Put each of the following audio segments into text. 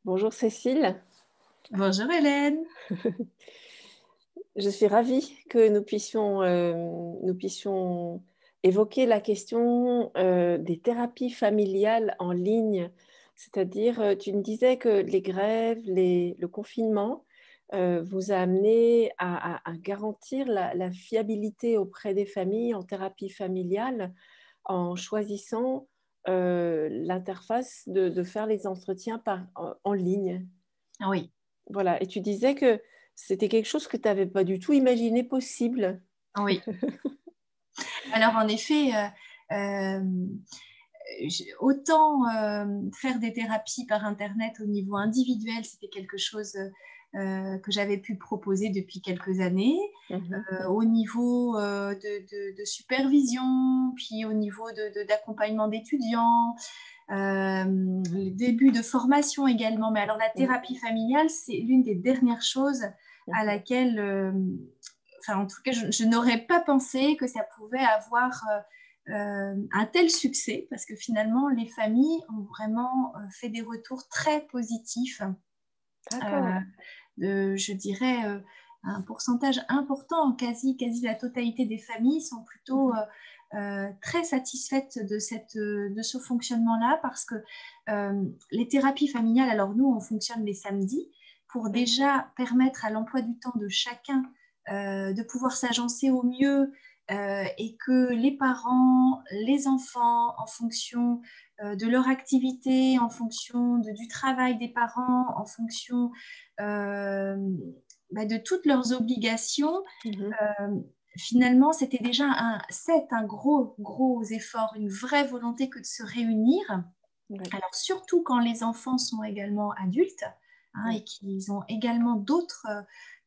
Bonjour Cécile, Bonjour Hélène. je suis ravie que nous puissions évoquer la question des thérapies familiales en ligne. C'est-à-dire, tu me disais que les grèves, le confinement vous a amené à garantir la fiabilité auprès des familles en thérapie familiale en choisissant l'interface de faire les entretiens en ligne. Oui, Voilà, et tu disais que c'était quelque chose que tu n'avais pas du tout imaginé possible. oui. Alors en effet, autant faire des thérapies par Internet au niveau individuel, c'était quelque chose que j'avais pu proposer depuis quelques années. Mhm, Au niveau de supervision, puis au niveau d'accompagnement d'étudiants, le début de formation également. Mais alors la mhm, thérapie familiale, c'est l'une des dernières choses à mhm, laquelle, enfin en tout cas, je n'aurais pas pensé que ça pouvait avoir un tel succès, parce que finalement, les familles ont vraiment fait des retours très positifs. d'accord. Euh, je dirais, un pourcentage important, quasi la totalité des familles sont plutôt Mhm, très satisfaites de ce fonctionnement-là parce que les thérapies familiales, alors nous, on fonctionne les samedis pour mhm, déjà permettre à l'emploi du temps de chacun de pouvoir s'agencer au mieux et que les parents, les enfants, en fonction de leur activité, en fonction du travail des parents, en fonction euh, de toutes leurs obligations, mhm. euh, finalement, c'est un gros effort, une vraie volonté que de se réunir. Ouais, Alors, surtout quand les enfants sont également adultes ouais. et qu'ils ont également d'autres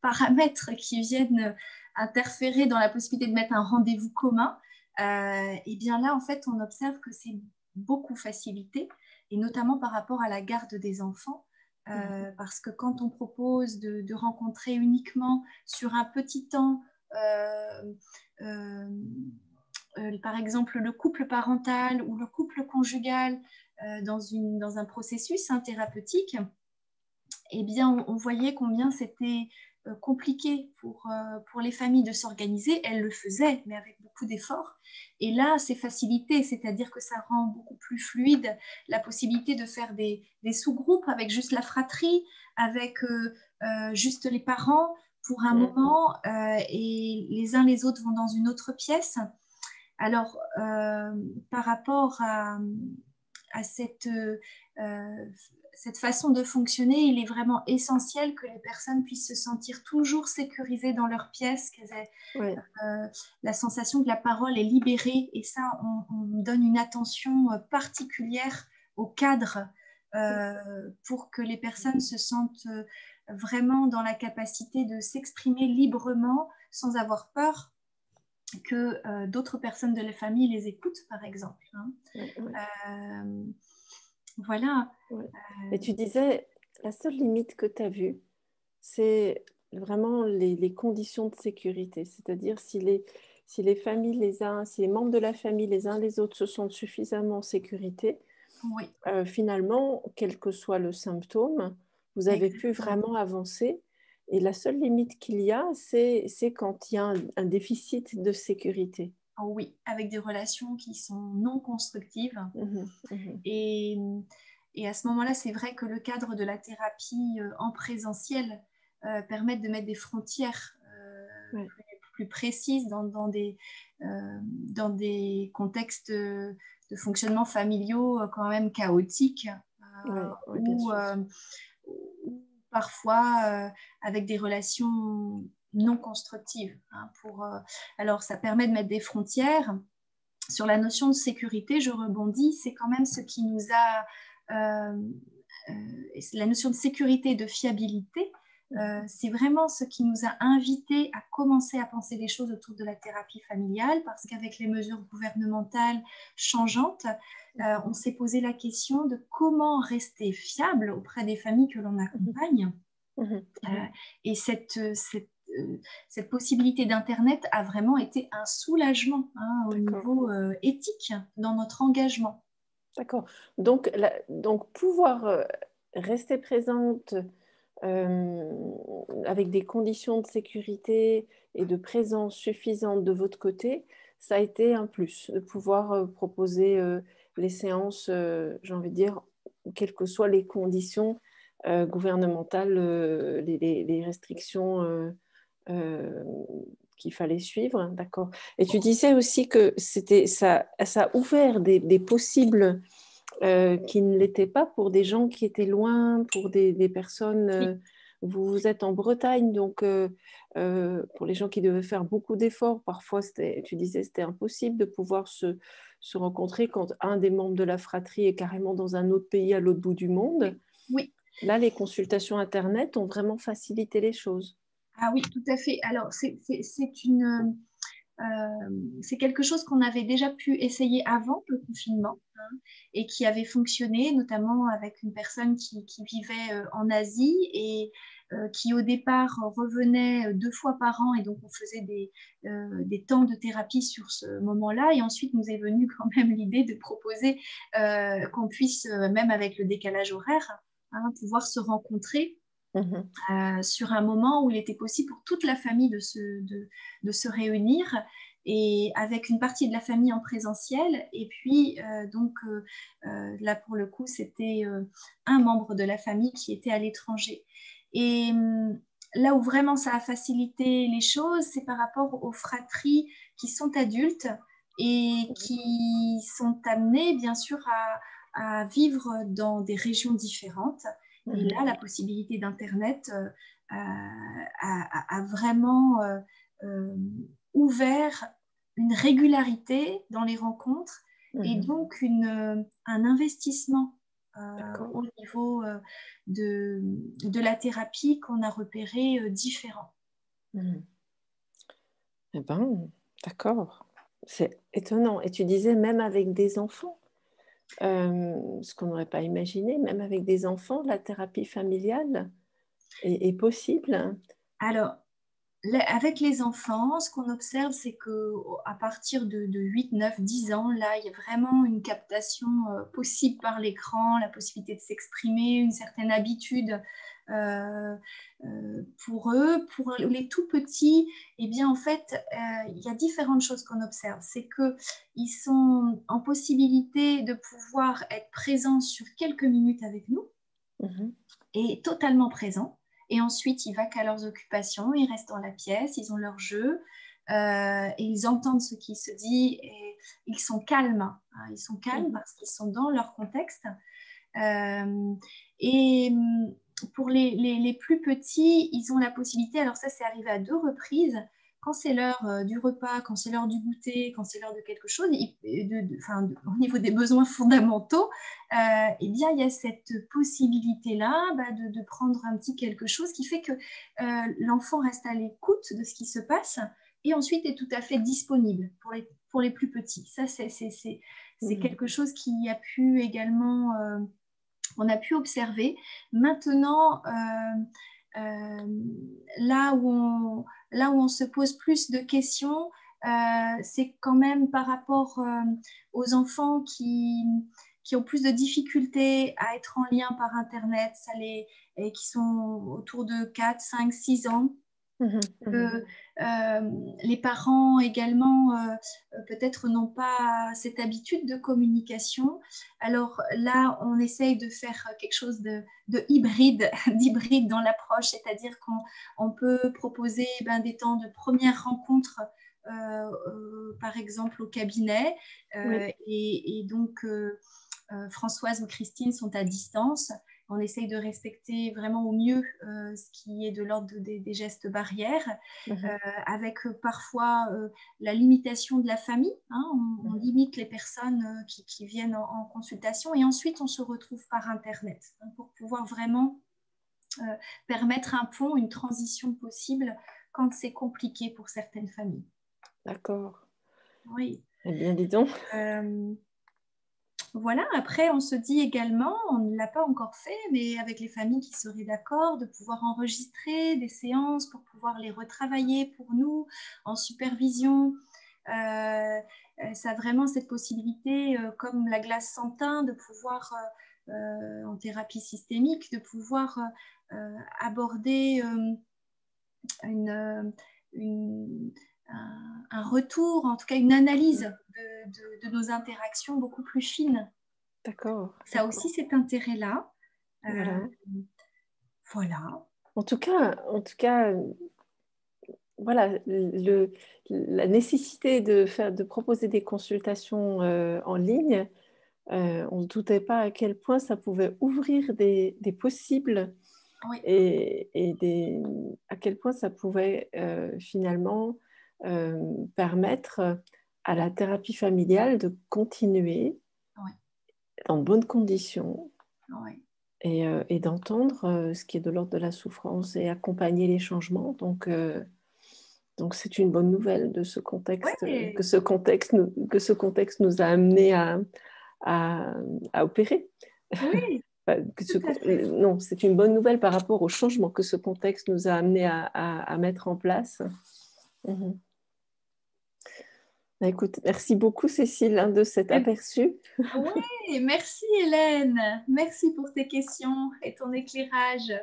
paramètres qui viennent interférer dans la possibilité de mettre un rendez-vous commun, et bien là, en fait, on observe que c'est beaucoup facilité, et notamment par rapport à la garde des enfants. Mhm, Parce que quand on propose de rencontrer uniquement sur un petit temps, euh, euh, par exemple le couple parental ou le couple conjugal dans un processus thérapeutique, eh bien, on voyait combien c'était compliqué pour les familles de s'organiser. Elles le faisaient, mais avec beaucoup d'efforts. Et là, c'est facilité, c'est-à-dire que ça rend beaucoup plus fluide la possibilité de faire des sous-groupes avec juste la fratrie, avec juste les parents pour un mhm. moment, et les uns les autres vont dans une autre pièce. Alors, par rapport à cette façon de fonctionner, il est vraiment essentiel que les personnes puissent se sentir toujours sécurisées dans leur pièce, qu'elles aient Ouais, la sensation que la parole est libérée. Et ça, on donne une attention particulière au cadre pour que les personnes se sentent vraiment dans la capacité de s'exprimer librement sans avoir peur que d'autres personnes de la famille les écoutent, par exemple. Hein. ouais, ouais, Euh, voilà. ouais. Et tu disais, la seule limite que tu as vue, c'est vraiment les conditions de sécurité. C'est-à-dire si les familles, si les membres de la famille, les uns les autres, se sentent suffisamment en sécurité, Oui, finalement, quel que soit le symptôme, vous avez pu exactement. vraiment avancer. Et la seule limite qu'il y a, c'est quand il y a un déficit de sécurité. Oh oui, avec des relations qui sont non constructives. Mhm, mhm. Et, et à ce moment-là, c'est vrai que le cadre de la thérapie en présentiel permet de mettre des frontières Ouais, plus précises dans des contextes de fonctionnement familiaux quand même chaotiques, ouais, ouais, bien où, sûr. ou parfois avec des relations non constructives. Hein, alors, ça permet de mettre des frontières. Sur la notion de sécurité, je rebondis, c'est quand même ce qui nous a... la notion de sécurité et de fiabilité, Mhm, c'est vraiment ce qui nous a invités à commencer à penser les choses autour de la thérapie familiale, parce qu'avec les mesures gouvernementales changeantes, on s'est posé la question de comment rester fiable auprès des familles que l'on mhm, accompagne. mhm, Euh, mhm. et cette possibilité d'Internet a vraiment été un soulagement au D'accord, niveau éthique dans notre engagement. d'accord. Donc pouvoir rester présente avec des conditions de sécurité et de présence suffisantes de votre côté, ça a été un plus de pouvoir proposer les séances, j'ai envie de dire, quelles que soient les conditions gouvernementales, les restrictions euh, qu'il fallait suivre, d'accord. Et tu disais aussi que ça a ouvert des possibles qui ne l'étaient pas pour des gens qui étaient loin, pour des personnes. Vous êtes en Bretagne, donc pour les gens qui devaient faire beaucoup d'efforts, parfois, tu disais, c'était impossible de pouvoir se rencontrer quand un des membres de la fratrie est carrément dans un autre pays à l'autre bout du monde. Oui. Là, les consultations Internet ont vraiment facilité les choses. Ah oui, tout à fait. Alors, c'est quelque chose qu'on avait déjà pu essayer avant le confinement, hein, et qui avait fonctionné, notamment avec une personne qui vivait en Asie et qui au départ revenait 2 fois par an, et donc on faisait des temps de thérapie sur ce moment-là. Et ensuite nous est venue quand même l'idée de proposer qu'on puisse, même avec le décalage horaire, hein, pouvoir se rencontrer Mhm. sur un moment où il était possible pour toute la famille de se réunir, et avec une partie de la famille en présentiel. Et puis, là, pour le coup, c'était un membre de la famille qui était à l'étranger. Et là où vraiment ça a facilité les choses, c'est par rapport aux fratries qui sont adultes et qui sont amenées, bien sûr, à vivre dans des régions différentes. Et Mhm. là, la possibilité d'Internet a vraiment euh, ouvert une régularité dans les rencontres, et Mhm. donc un investissement D'accord. au niveau de la thérapie qu'on a repéré différent. Mhm. Eh ben, d'accord. C'est étonnant. Et tu disais même avec des enfants, ce qu'on n'aurait pas imaginé, même avec des enfants, la thérapie familiale est possible. Alors, avec les enfants, ce qu'on observe, c'est qu'à partir de 8, 9, 10 ans, là, il y a vraiment une captation possible par l'écran, la possibilité de s'exprimer, une certaine habitude euh, pour eux. Pour les tout petits, eh bien, en fait, il y a différentes choses qu'on observe. C'est qu'ils sont en possibilité de pouvoir être présents sur quelques minutes avec nous, Mhm. et totalement présents. Et ensuite, ils vaquent à leurs occupations, ils restent dans la pièce, ils ont leur jeu, et ils entendent ce qui se dit, et ils sont calmes. Hein, ils sont calmes Mhm. parce qu'ils sont dans leur contexte. Euh, et pour les plus petits, ils ont la possibilité, alors ça c'est arrivé à 2 reprises, quand c'est l'heure du repas, quand c'est l'heure du goûter, quand c'est l'heure de quelque chose, au niveau des besoins fondamentaux, eh bien il y a cette possibilité-là, de prendre un petit quelque chose qui fait que l'enfant reste à l'écoute de ce qui se passe, et ensuite est tout à fait disponible pour les plus petits. Ça, c'est Mhm. quelque chose qui a pu également on a pu observer. Maintenant, euh, là, là où on se pose plus de questions, c'est quand même par rapport aux enfants qui ont plus de difficultés à être en lien par Internet, et qui sont autour de 4, 5, 6 ans. Mhm. Mhm. Que les parents également peut-être n'ont pas cette habitude de communication. Alors là, on essaye de faire quelque chose de hybride, d'hybride dans l'approche, c'est-à-dire qu'on peut proposer des temps de première rencontre, par exemple au cabinet, Oui, et donc Françoise ou Christine sont à distance. On essaye de respecter vraiment au mieux ce qui est de l'ordre des gestes barrières, mhm. avec parfois la limitation de la famille. Hein, on limite les personnes qui viennent en consultation, et ensuite on se retrouve par Internet, hein, pour pouvoir vraiment permettre un pont, une transition possible quand c'est compliqué pour certaines familles. D'accord. Oui. Eh bien, dis donc. Euh, Voilà, après, on se dit également, on ne l'a pas encore fait, mais avec les familles qui seraient d'accord, de pouvoir enregistrer des séances pour pouvoir les retravailler pour nous en supervision. Ça a vraiment cette possibilité, comme la glace sans teint, de pouvoir en thérapie systémique, de pouvoir aborder une, un retour, en tout cas une analyse de nos interactions beaucoup plus fines. D'accord. Ça aussi, cet intérêt-là. Voilà. Voilà. En tout cas, voilà, la nécessité de proposer des consultations en ligne, on ne se doutait pas à quel point ça pouvait ouvrir des possibles Oui. et à quel point ça pouvait finalement permettre à la thérapie familiale de continuer Oui. dans de bonnes conditions. Oui. Et d'entendre ce qui est de l'ordre de la souffrance et accompagner les changements. Donc c'est une bonne nouvelle de ce contexte, Oui. que ce contexte nous a amené à opérer. Oui, tout à fait. Non, c'est une bonne nouvelle par rapport au changement que ce contexte nous a amené à mettre en place. Mhm. Écoute, merci beaucoup Cécile de cet aperçu. Oui, merci Hélène. Merci pour tes questions et ton éclairage.